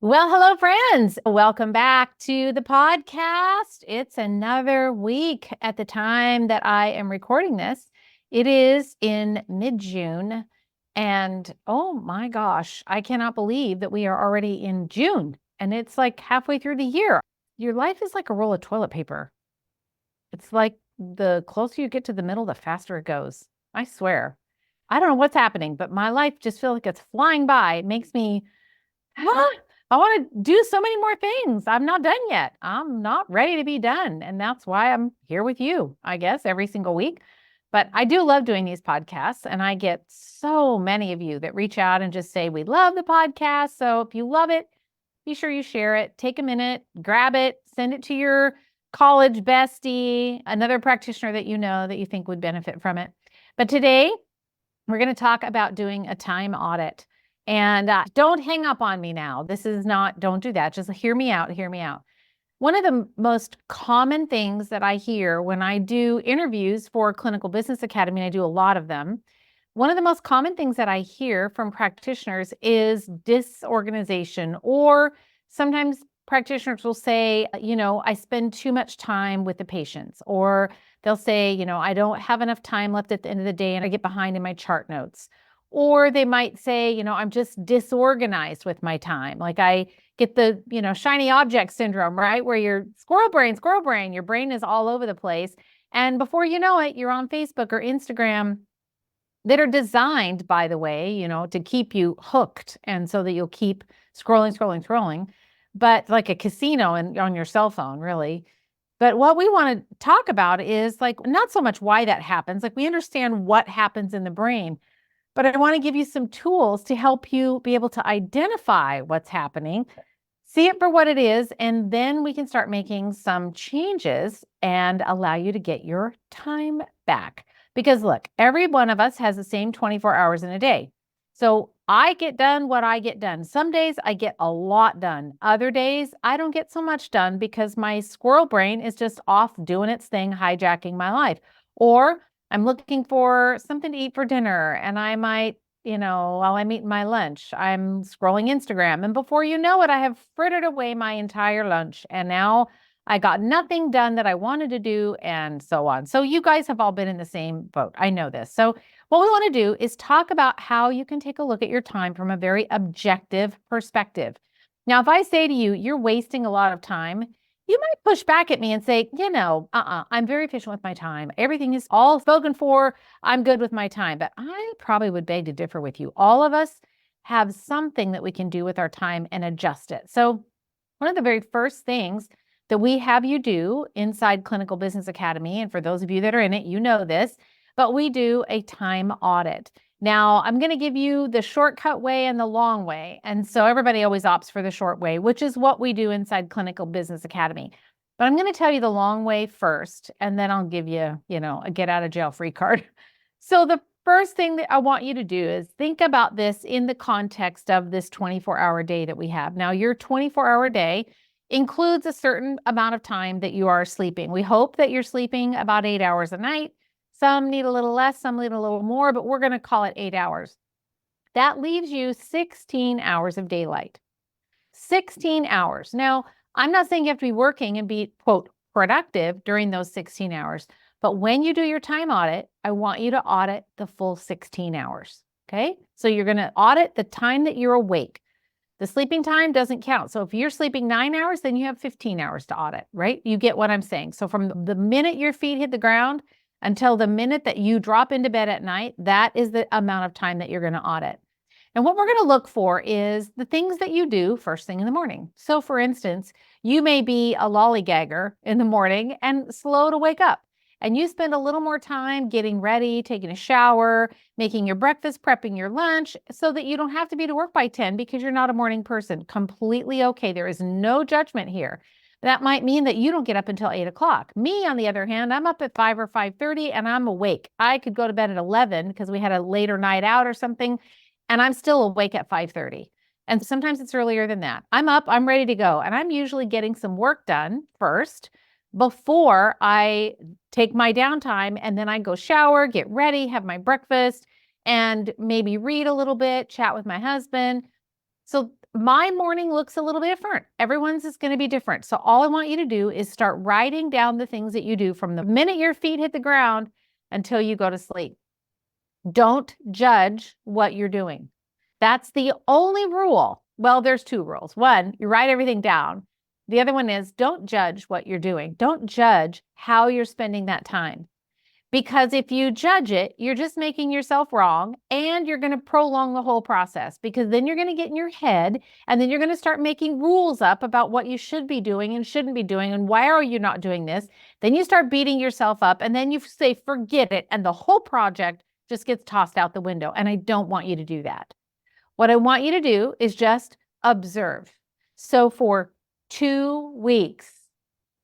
Well, hello, friends. Welcome back to the podcast. It's another week at the time that I am recording this. It is in mid-June. And oh my gosh, I cannot believe that we are already in June and it's like halfway through the year. Your life is like a roll of toilet paper. It's like the closer you get to the middle, the faster it goes. I swear. I don't know what's happening, but my life just feels like it's flying by. It makes me I want to do so many more things. I'm not done yet. I'm not ready to be done. And that's why I'm here with you, I guess, every single week. But I do love doing these podcasts. And I get so many of you that reach out and just say, we love the podcast. So if you love it, be sure you share it. Take a minute, grab it, send it to your college bestie, another practitioner that you know that you think would benefit from it. But today, we're going to talk about doing a time audit. And don't hang up on me now. This is not, don't do that. Just hear me out. Hear me out. One of the most common things that I hear when I do interviews for Clinical Business Academy, and I do a lot of them, one of the most common things that I hear from practitioners is disorganization, or sometimes practitioners will say, I spend too much time with the patients, or they'll say, I don't have enough time left at the end of the day and I get behind in my chart notes. Or they might say, I'm just disorganized with my time. Like I get the, shiny object syndrome, right? Where you're squirrel brain, your brain is all over the place. And before you know it, you're on Facebook or Instagram that are designed, by the way, to keep you hooked. And so that you'll keep scrolling, but like a casino on your cell phone, really. But what we want to talk about is like not so much why that happens. Like we understand what happens in the brain, but I want to give you some tools to help you be able to identify what's happening, see it for what it is, and then we can start making some changes and allow you to get your time back. Because look, every one of us has the same 24 hours in a day. So I get done what I get done. Some days I get a lot done. Other days I don't get so much done because my squirrel brain is just off doing its thing, hijacking my life. Or I'm looking for something to eat for dinner and I might, while I'm eating my lunch, I'm scrolling Instagram. And before you know it, I have frittered away my entire lunch. And now I got nothing done that I wanted to do and so on. So you guys have all been in the same boat. I know this. So what we want to do is talk about how you can take a look at your time from a very objective perspective. Now, if I say to you, you're wasting a lot of time, you might push back at me and say, I'm very efficient with my time. Everything is all spoken for. I'm good with my time. But I probably would beg to differ with you. All of us have something that we can do with our time and adjust it. So one of the very first things that we have you do inside Clinical Business Academy, and for those of you that are in it, you know this, but we do a time audit. Now, I'm going to give you the shortcut way and the long way. And so everybody always opts for the short way, which is what we do inside Clinical Business Academy. But I'm going to tell you the long way first, and then I'll give you, a get out of jail free card. So the first thing that I want you to do is think about this in the context of this 24-hour day that we have. Now, your 24-hour day includes a certain amount of time that you are sleeping. We hope that you're sleeping about 8 hours a night. Some need a little less, some need a little more, but we're going to call it 8 hours. That leaves you 16 hours of daylight. 16 hours. Now, I'm not saying you have to be working and be, quote, productive during those 16 hours, but when you do your time audit, I want you to audit the full 16 hours. Okay? So you're going to audit the time that you're awake. The sleeping time doesn't count. So if you're sleeping 9 hours, then you have 15 hours to audit, right? You get what I'm saying. So from the minute your feet hit the ground until the minute that you drop into bed at night, that is the amount of time that you're going to audit. And what we're going to look for is the things that you do first thing in the morning. So for instance, you may be a lollygagger in the morning and slow to wake up. And you spend a little more time getting ready, taking a shower, making your breakfast, prepping your lunch so that you don't have to be to work by 10 because you're not a morning person. Completely okay. There is no judgment here. That might mean that you don't get up until 8 o'clock. Me, on the other hand, I'm up at 5 or 5:30 and I'm awake. I could go to bed at 11 because we had a later night out or something, and I'm still awake at 5:30. And sometimes it's earlier than that. I'm up, I'm ready to go. And I'm usually getting some work done first before I take my downtime, and then I go shower, get ready, have my breakfast, and maybe read a little bit, chat with my husband. So my morning looks a little bit different. Everyone's is going to be different. So all I want you to do is start writing down the things that you do from the minute your feet hit the ground until you go to sleep. Don't judge what you're doing. That's the only rule. Well, there's two rules. One, you write everything down. The other one is don't judge what you're doing. Don't judge how you're spending that time. Because if you judge it, you're just making yourself wrong and you're going to prolong the whole process, because then you're going to get in your head and then you're going to start making rules up about what you should be doing and shouldn't be doing and why are you not doing this. Then you start beating yourself up and then you say, forget it. And the whole project just gets tossed out the window. And I don't want you to do that. What I want you to do is just observe. So for 2 weeks,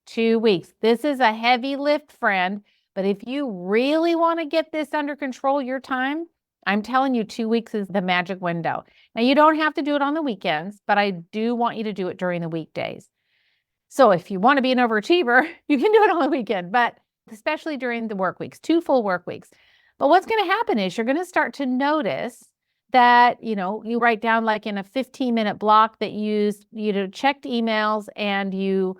this is a heavy lift, friend. But if you really want to get this under control, your time, I'm telling you, 2 weeks is the magic window. Now, you don't have to do it on the weekends, but I do want you to do it during the weekdays. So if you want to be an overachiever, you can do it on the weekend, but especially during the work weeks, 2 full work weeks. But what's going to happen is you're going to start to notice that, you write down like in a 15-minute block that you checked emails and you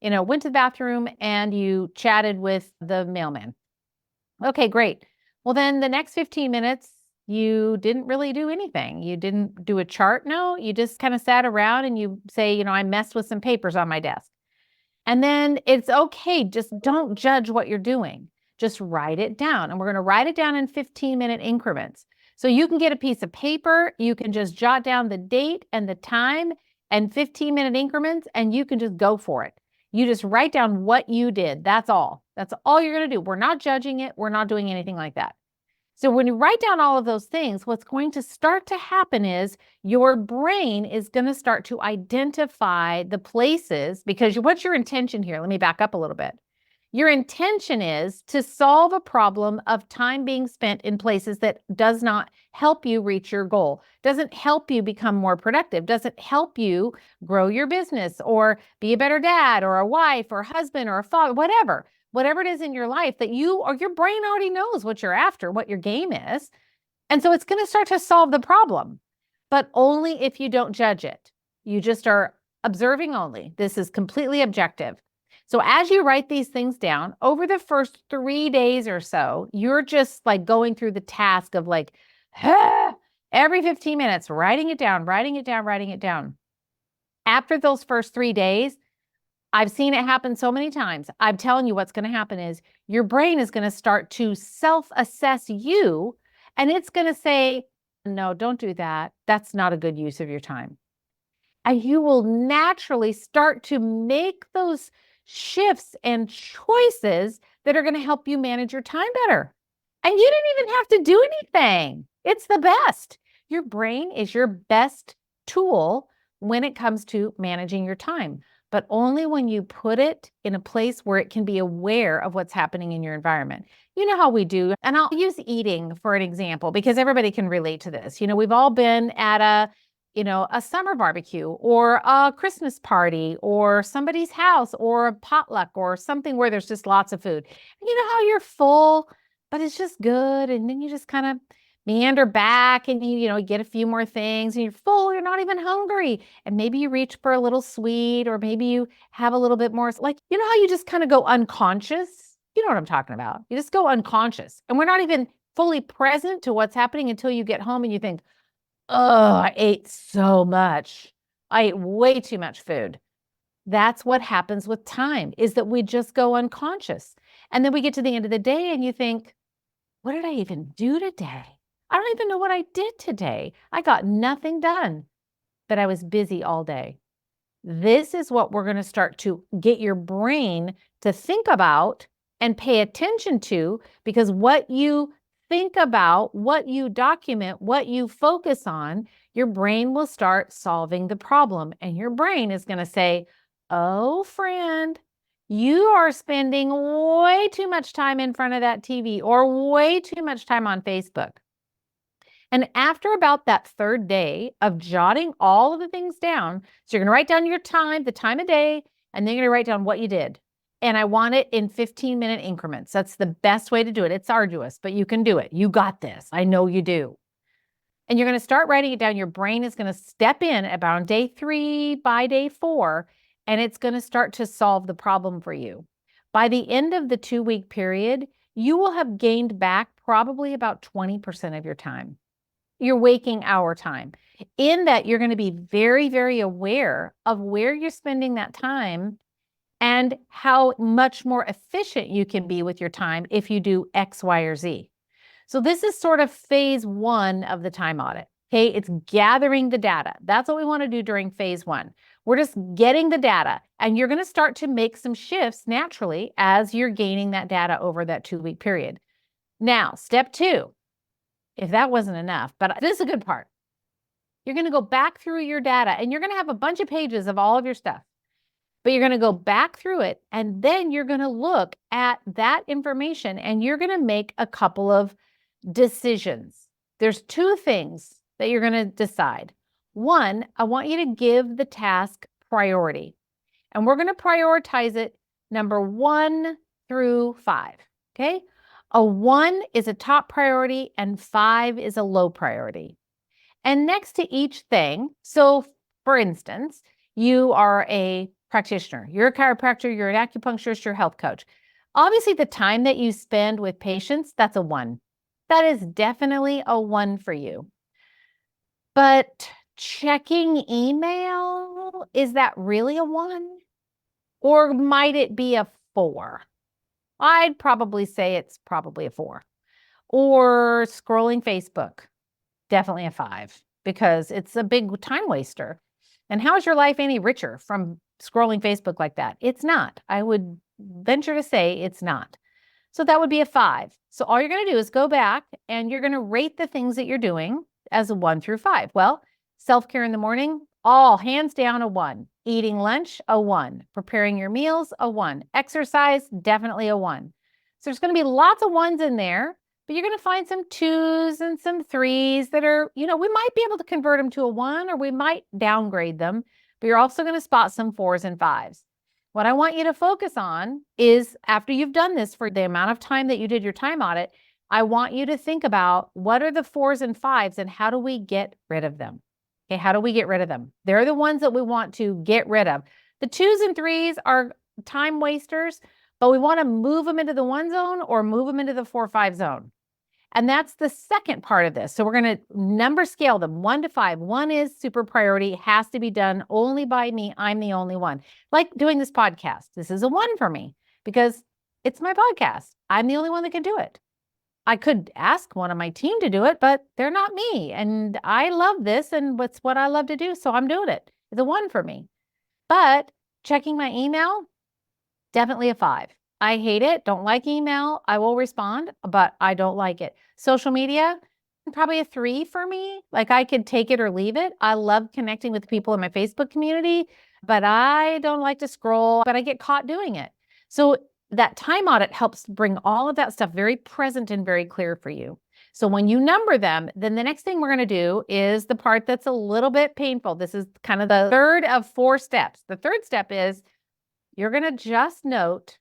went to the bathroom and you chatted with the mailman. Okay, great. Well, then the next 15 minutes, you didn't really do anything. You didn't do a chart. No, you just kind of sat around and you say, I messed with some papers on my desk. And then it's okay. Just don't judge what you're doing. Just write it down. And we're going to write it down in 15-minute increments. So you can get a piece of paper. You can just jot down the date and the time and 15-minute increments, and you can just go for it. You just write down what you did. That's all. That's all you're going to do. We're not judging it. We're not doing anything like that. So when you write down all of those things, what's going to start to happen is your brain is going to start to identify the places, because what's your intention here? Let me back up a little bit. Your intention is to solve a problem of time being spent in places that does not help you reach your goal, doesn't help you become more productive, doesn't help you grow your business or be a better dad or a wife or a husband or a father, whatever it is in your life that you or your brain already knows what you're after, what your game is. And so it's going to start to solve the problem, but only if you don't judge it. You just are observing only. This is completely objective. So as you write these things down over the first 3 days or so, you're just like going through the task of like, every 15 minutes, writing it down. After those first 3 days, I've seen it happen so many times. I'm telling you what's going to happen is your brain is going to start to self-assess you, and it's going to say, no, don't do that. That's not a good use of your time. And you will naturally start to make those shifts and choices that are going to help you manage your time better. And you didn't even have to do anything. It's the best. Your brain is your best tool when it comes to managing your time, but only when you put it in a place where it can be aware of what's happening in your environment. You know how we do, and I'll use eating for an example because everybody can relate to this. We've all been at a summer barbecue or a Christmas party or somebody's house or a potluck or something where there's just lots of food. You know how you're full, but it's just good. And then you just kind of meander back and you get a few more things and you're full, you're not even hungry. And maybe you reach for a little sweet, or maybe you have a little bit more, like, how you just kind of go unconscious? You know what I'm talking about. You just go unconscious and we're not even fully present to what's happening until you get home and you think, oh, I ate so much. I ate way too much food. That's what happens with time, is that we just go unconscious. And then we get to the end of the day and you think, what did I even do today? I don't even know what I did today. I got nothing done, but I was busy all day. This is what we're going to start to get your brain to think about and pay attention to, because what you think about, what you document, what you focus on, your brain will start solving the problem. And your brain is going to say, oh, friend, you are spending way too much time in front of that TV or way too much time on Facebook. And after about that third day of jotting all of the things down, so you're going to write down your time, the time of day, and then you're going to write down what you did. And I want it in 15-minute increments. That's the best way to do it. It's arduous, but you can do it. You got this. I know you do. and you're going to start writing it down. Your brain is going to step in about day 3 by day 4, and it's going to start to solve the problem for you. By the end of the 2-week period, you will have gained back probably about 20% of your time, your waking hour time. In that, you're going to be very, very aware of where you're spending that time and how much more efficient you can be with your time if you do X, Y, or Z. So this is sort of phase 1 of the time audit. Okay, it's gathering the data. That's what we want to do during phase 1. We're just getting the data, and you're going to start to make some shifts naturally as you're gaining that data over that 2-week period. Now, step 2, if that wasn't enough, but this is a good part. You're going to go back through your data, and you're going to have a bunch of pages of all of your stuff. But you're going to go back through it, and then you're going to look at that information, and you're going to make a couple of decisions. There's 2 things that you're going to decide. 1, I want you to give the task priority, and we're going to prioritize it number 1 through 5. Okay? A 1 is a top priority, and 5 is a low priority. And next to each thing, so for instance, you are a practitioner, you're a chiropractor, you're an acupuncturist, you're a health coach. Obviously, the time that you spend with patients, that's a 1. That is definitely a 1 for you. But checking email, is that really a 1? Or might it be a 4? I'd probably say it's probably a 4. Or scrolling Facebook, definitely a 5, because it's a big time waster. And how is your life any richer from scrolling Facebook like that? It's not. I would venture to say it's not. So that would be a 5. So all you're going to do is go back and you're going to rate the things that you're doing as a 1 through 5. Well, self-care in the morning, all hands down a 1. Eating lunch, a 1. Preparing your meals, a 1. Exercise, definitely a 1. So there's going to be lots of 1s in there, but you're going to find some 2s and some 3s that are, we might be able to convert them to a 1, or we might downgrade them, but you're also going to spot some 4s and 5s. What I want you to focus on is, after you've done this for the amount of time that you did your time audit, I want you to think about what are the 4s and 5s and how do we get rid of them? Okay, how do we get rid of them? They're the ones that we want to get rid of. The 2s and 3s are time wasters, but we want to move them into the 1 zone or move them into the 4-5 zone. And that's the second part of this. So we're going to number scale them 1 to 5. 1 is super priority, has to be done only by me. I'm the only one. Like doing this podcast. This is a 1 for me because it's my podcast. I'm the only one that can do it. I could ask one of my team to do it, but they're not me. And I love this, and it's what I love to do. So I'm doing it. It's a 1 for me. But checking my email, definitely a 5. I hate it. Don't like email. I will respond, but I don't like it. Social media, probably a 3 for me. Like, I could take it or leave it. I love connecting with people in my Facebook community, but I don't like to scroll, but I get caught doing it. So that time audit helps bring all of that stuff very present and very clear for you. So when you number them, then the next thing we're going to do is the part that's a little bit painful. This is kind of the 3rd of 4 steps. The 3rd step is you're going to just note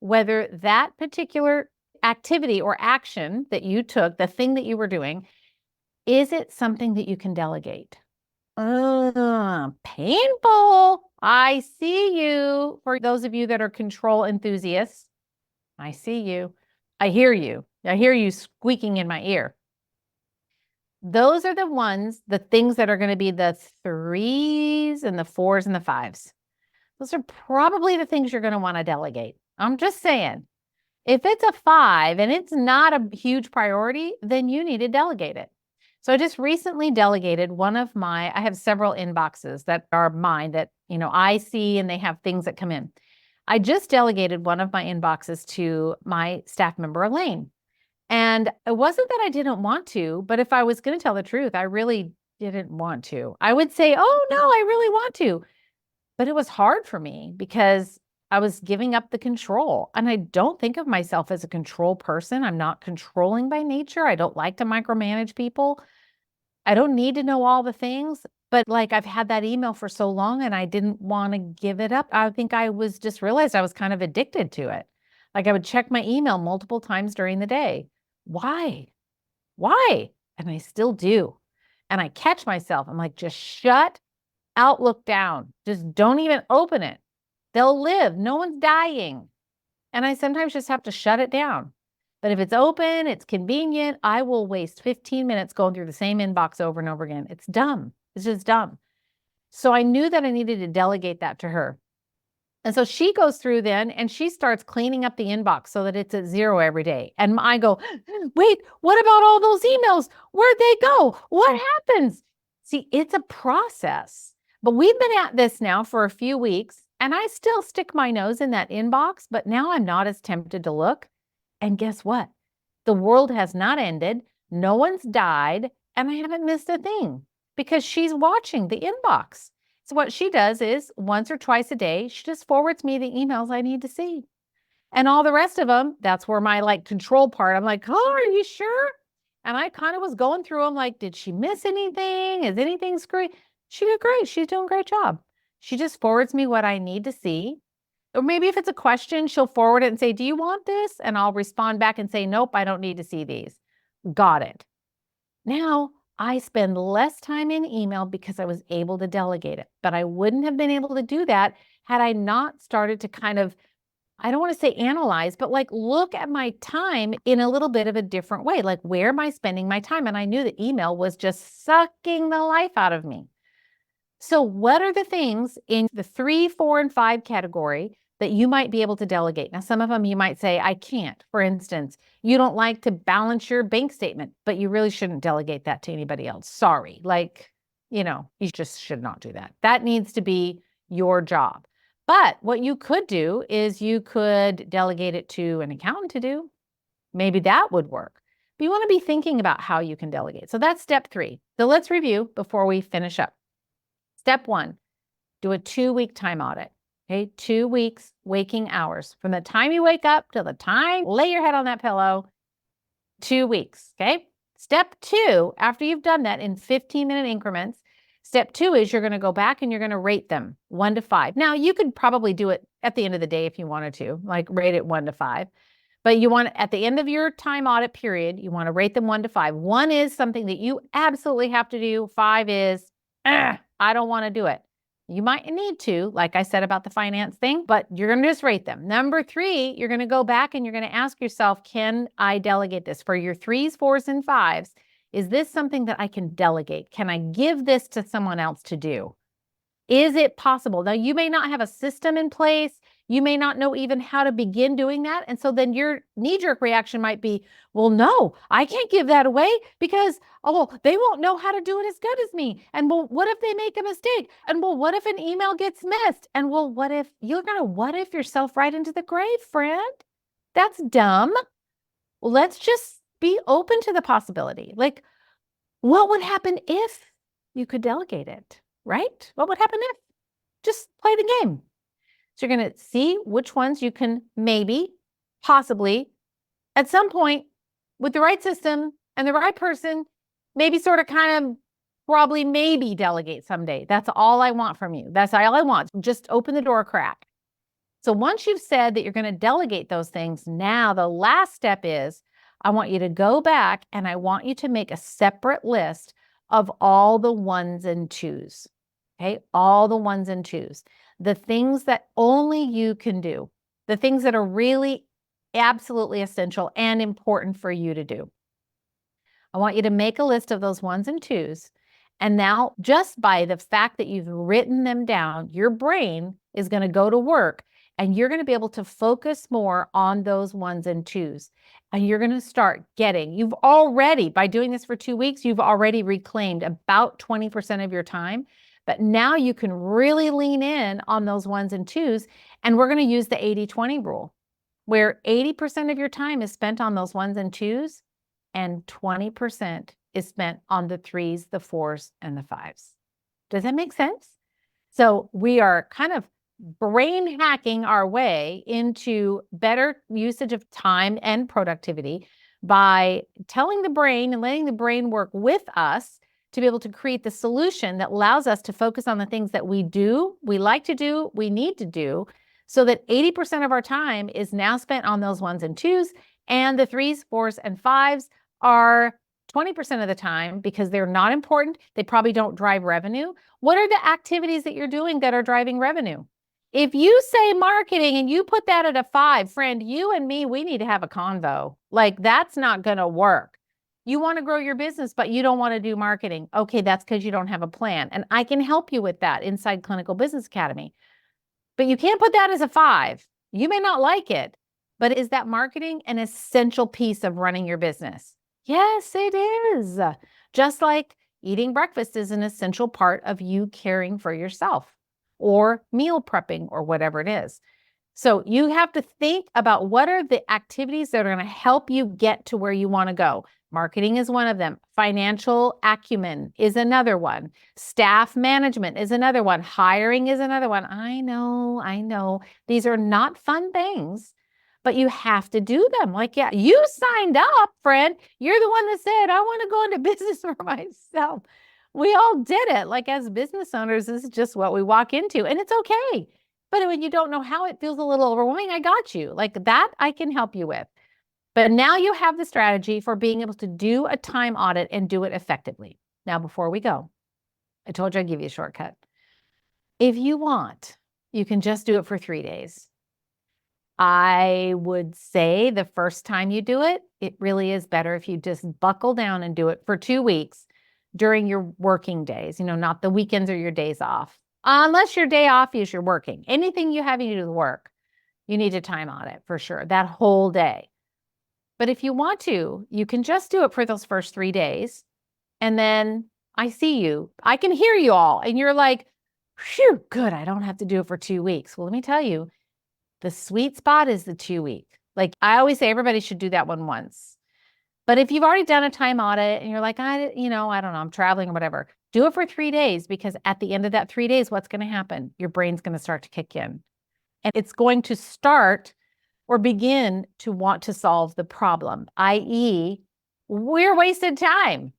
whether that particular activity or action that you took, the thing that you were doing, is it something that you can delegate? Painful. I see you. For those of you that are control enthusiasts, I see you. I hear you. I hear you squeaking in my ear. Those are the ones, the things that are going to be the 3s and the 4s and the 5s. Those are probably the things you're going to want to delegate. I'm just saying, if it's a 5 and it's not a huge priority, then you need to delegate it. So I just recently delegated I have several inboxes that are mine that, I see, and they have things that come in. I just delegated one of my inboxes to my staff member, Elaine. And it wasn't that I didn't want to, but if I was going to tell the truth, I really didn't want to. I would say, oh no, I really want to. But it was hard for me because I was giving up the control. And I don't think of myself as a control person. I'm not controlling by nature. I don't like to micromanage people. I don't need to know all the things. But I've had that email for so long and I didn't want to give it up. I think I realized I was kind of addicted to it. I would check my email multiple times during the day. Why? And I still do. And I catch myself. I'm like, just shut Outlook down. Just don't even open it. They'll live. No one's dying. And I sometimes just have to shut it down. But if it's open, it's convenient, I will waste 15 minutes going through the same inbox over and over again. It's dumb. It's just dumb. So I knew that I needed to delegate that to her. And so she goes through then and she starts cleaning up the inbox so that it's at 0 every day. And I go, wait, what about all those emails? Where'd they go? What happens? See, it's a process. But we've been at this now for a few weeks and I still stick my nose in that inbox, but now I'm not as tempted to look. And guess what? The world has not ended. No one's died. And I haven't missed a thing because she's watching the inbox. So what she does is once or twice a day, she just forwards me the emails I need to see. And all the rest of them, that's where my control part, I'm like, oh, are you sure? And I kind of was going through them like, did she miss anything? Is anything screwy? She did great. She's doing a great job. She just forwards me what I need to see. Or maybe if it's a question, she'll forward it and say, do you want this? And I'll respond back and say, nope, I don't need to see these. Got it. Now I spend less time in email because I was able to delegate it, but I wouldn't have been able to do that had I not started to kind of, I don't want to say analyze, but look at my time in a little bit of a different way. Like, where am I spending my time? And I knew that email was just sucking the life out of me. So what are the things in the 3, 4, and 5 category that you might be able to delegate? Now, some of them you might say, I can't. For instance, you don't like to balance your bank statement, but you really shouldn't delegate that to anybody else. Sorry. You just should not do that. That needs to be your job. But what you could do is you could delegate it to an accountant to do. Maybe that would work. But you want to be thinking about how you can delegate. So that's step 3. So let's review before we finish up. Step 1, do a 2-week time audit. Okay, 2 weeks waking hours. From the time you wake up till the time you lay your head on that pillow, 2 weeks. Okay. Step 2, after you've done that in 15-minute increments, step 2 is you're going to go back and you're going to rate them 1 to 5. Now, you could probably do it at the end of the day if you wanted to, rate it 1 to 5. But you want, at the end of your time audit period, you want to rate them 1 to 5. 1 is something that you absolutely have to do. 5 is, I don't want to do it. You might need to, like I said about the finance thing, but you're going to just rate them. Number 3, you're going to go back and you're going to ask yourself, can I delegate this? For your 3s, 4s, and 5s, is this something that I can delegate? Can I give this to someone else to do? Is it possible? Now, you may not have a system in place. You may not know even how to begin doing that. And so then your knee-jerk reaction might be, well, no, I can't give that away because, they won't know how to do it as good as me. And well, what if they make a mistake? And well, what if an email gets missed? And well, what if you're going to what if yourself right into the grave, friend? That's dumb. Well, let's just be open to the possibility. What would happen if you could delegate it? Right? What would happen if? Just play the game. So you're going to see which ones you can maybe, possibly, at some point, with the right system and the right person, maybe sort of kind of probably maybe delegate someday. That's all I want from you. That's all I want. Just open the door a crack. So once you've said that you're going to delegate those things, now the last step is I want you to go back and I want you to make a separate list of all the 1s and 2s. Okay, all the 1s and 2s. The things that only you can do. The things that are really absolutely essential and important for you to do. I want you to make a list of those 1s and 2s. And now, just by the fact that you've written them down, your brain is going to go to work and you're going to be able to focus more on those 1s and 2s. And you're going to start you've already, by doing this for 2 weeks, you've already reclaimed about 20% of your time. But now you can really lean in on those 1s and 2s. And we're going to use the 80-20 rule, where 80% of your time is spent on those 1s and 2s, and 20% is spent on the 3s, the 4s, and the 5s. Does that make sense? So we are kind of brain hacking our way into better usage of time and productivity by telling the brain and letting the brain work with us to be able to create the solution that allows us to focus on the things that we do, we like to do, we need to do, so that 80% of our time is now spent on those 1s and 2s, and the 3s, 4s, and 5s are 20% of the time, because they're not important, they probably don't drive revenue. What are the activities that you're doing that are driving revenue? If you say marketing and you put that at a 5, friend, you and me, we need to have a convo. Like, that's not going to work. You want to grow your business, but you don't want to do marketing. Okay, that's because you don't have a plan. And I can help you with that inside Clinical Business Academy. But you can't put that as a 5. You may not like it, but is that marketing an essential piece of running your business? Yes, it is. Just like eating breakfast is an essential part of you caring for yourself, or meal prepping, or whatever it is. So you have to think about what are the activities that are going to help you get to where you want to go. Marketing is one of them. Financial acumen is another one. Staff management is another one. Hiring is another one. I know. These are not fun things, but you have to do them. Like, yeah, you signed up, friend. You're the one that said, I want to go into business for myself. We all did it. Like, as business owners, this is just what we walk into, and it's okay. But when you don't know how, it feels a little overwhelming. I got you. Like, that I can help you with. But now you have the strategy for being able to do a time audit and do it effectively. Now, before we go, I told you I'd give you a shortcut. If you want, you can just do it for 3 days. I would say the first time you do it, it really is better if you just buckle down and do it for 2 weeks during your working days, not the weekends or your days off. Unless your day off is you're working. Anything you have to do with work, you need to time audit for sure, that whole day. But if you want to, you can just do it for those first 3 days. And then I see you. I can hear you all. And you're like, phew, good. I don't have to do it for 2 weeks. Well, let me tell you, the sweet spot is the 2 week. Like, I always say everybody should do that one once. But if you've already done a time audit and you're like, I don't know, I'm traveling or whatever, do it for 3 days, because at the end of that 3 days, what's going to happen? Your brain's going to start to kick in. And it's going to start or begin to want to solve the problem, i.e., we're wasted time.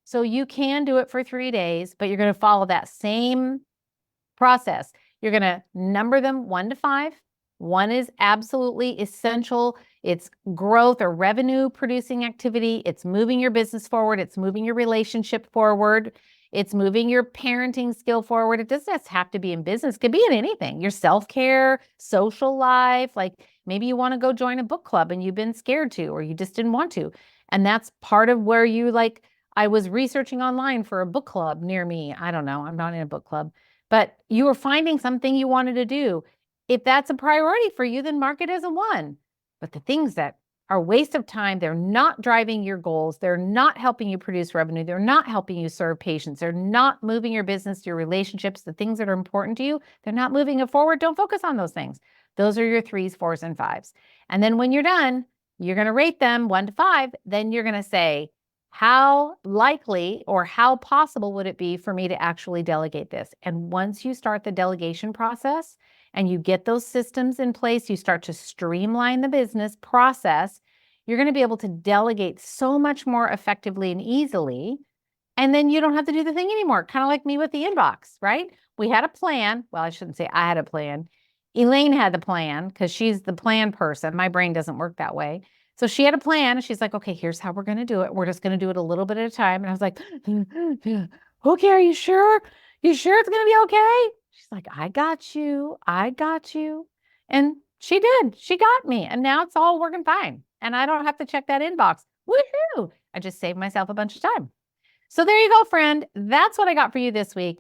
So you can do it for 3 days, but you're going to follow that same process. You're going to number them 1 to 5. 1 is absolutely essential. It's growth or revenue producing activity. It's moving your business forward. It's moving your relationship forward. It's moving your parenting skill forward. It doesn't just have to be in business. It could be in anything. Your self-care, social life. Like, maybe you want to go join a book club and you've been scared to, or you just didn't want to. And that's part of where you I was researching online for a book club near me. I don't know. I'm not in a book club, but you were finding something you wanted to do. If that's a priority for you, then mark it as a 1. But the things that are a waste of time, they're not driving your goals, they're not helping you produce revenue, they're not helping you serve patients, they're not moving your business, your relationships, the things that are important to you, they're not moving it forward. Don't focus on those things. Those are your 3s, 4s, and 5s. And then when you're done, you're going to rate them 1 to 5. Then you're going to say, how likely or how possible would it be for me to actually delegate this? And once you start the delegation process and you get those systems in place, you start to streamline the business process, you're going to be able to delegate so much more effectively and easily. And then you don't have to do the thing anymore. Kind of like me with the inbox, right? We had a plan. Well, I shouldn't say I had a plan. Elaine had the plan because she's the plan person. My brain doesn't work that way. So she had a plan and she's like, okay, here's how we're going to do it. We're just going to do it a little bit at a time. And I was like, okay, are you sure? You sure it's going to be okay? She's like, I got you. I got you. And she did. She got me. And now it's all working fine. And I don't have to check that inbox. Woohoo! I just saved myself a bunch of time. So there you go, friend. That's what I got for you this week.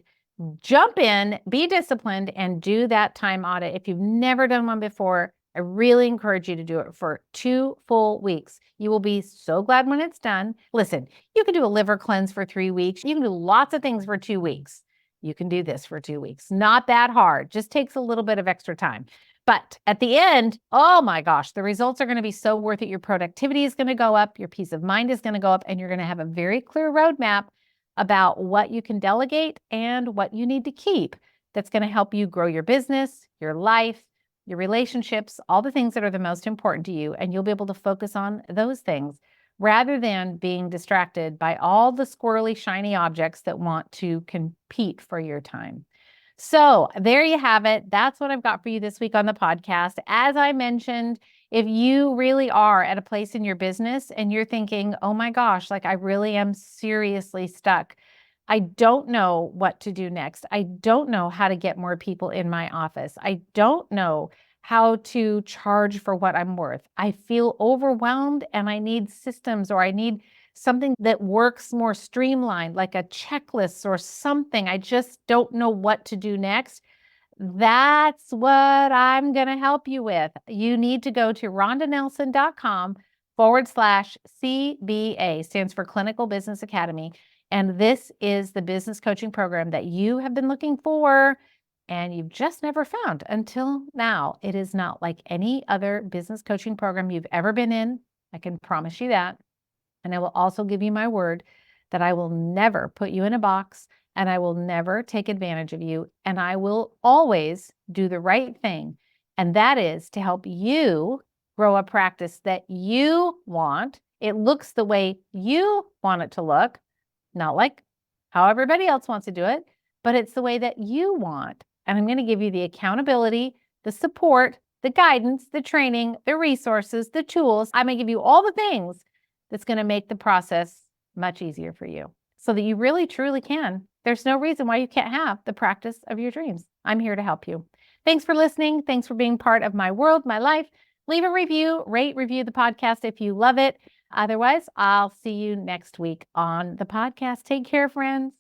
Jump in, be disciplined, and do that time audit. If you've never done one before, I really encourage you to do it for 2 full weeks. You will be so glad when it's done. Listen, you can do a liver cleanse for 3 weeks. You can do lots of things for 2 weeks. You can do this for 2 weeks. Not that hard. Just takes a little bit of extra time. But at the end, oh my gosh, the results are going to be so worth it. Your productivity is going to go up. Your peace of mind is going to go up. And you're going to have a very clear roadmap about what you can delegate and what you need to keep that's going to help you grow your business, your life, your relationships, all the things that are the most important to you. And you'll be able to focus on those things rather than being distracted by all the squirrely, shiny objects that want to compete for your time. So there you have it. That's what I've got for you this week on the podcast. As I mentioned, If you really are at a place in your business and you're thinking, oh my gosh, like I really am seriously stuck. I don't know what to do next. I don't know how to get more people in my office. I don't know how to charge for what I'm worth. I feel overwhelmed and I need systems, or I need something that works more streamlined, like a checklist or something. I just don't know what to do next. That's what I'm going to help you with. You need to go to rhondanelson.com/CBA, stands for Clinical Business Academy. And this is the business coaching program that you have been looking for and you've just never found until now. It is not like any other business coaching program you've ever been in. I can promise you that. And I will also give you my word that I will never put you in a box and I will never take advantage of you. And I will always do the right thing. And that is to help you grow a practice that you want. It looks the way you want it to look, not like how everybody else wants to do it, but it's the way that you want. And I'm going to give you the accountability, the support, the guidance, the training, the resources, the tools. I'm going to give you all the things that's going to make the process much easier for you so that you really, truly can. There's no reason why you can't have the practice of your dreams. I'm here to help you. Thanks for listening. Thanks for being part of my world, my life. Leave a review, rate, review the podcast if you love it. Otherwise, I'll see you next week on the podcast. Take care, friends.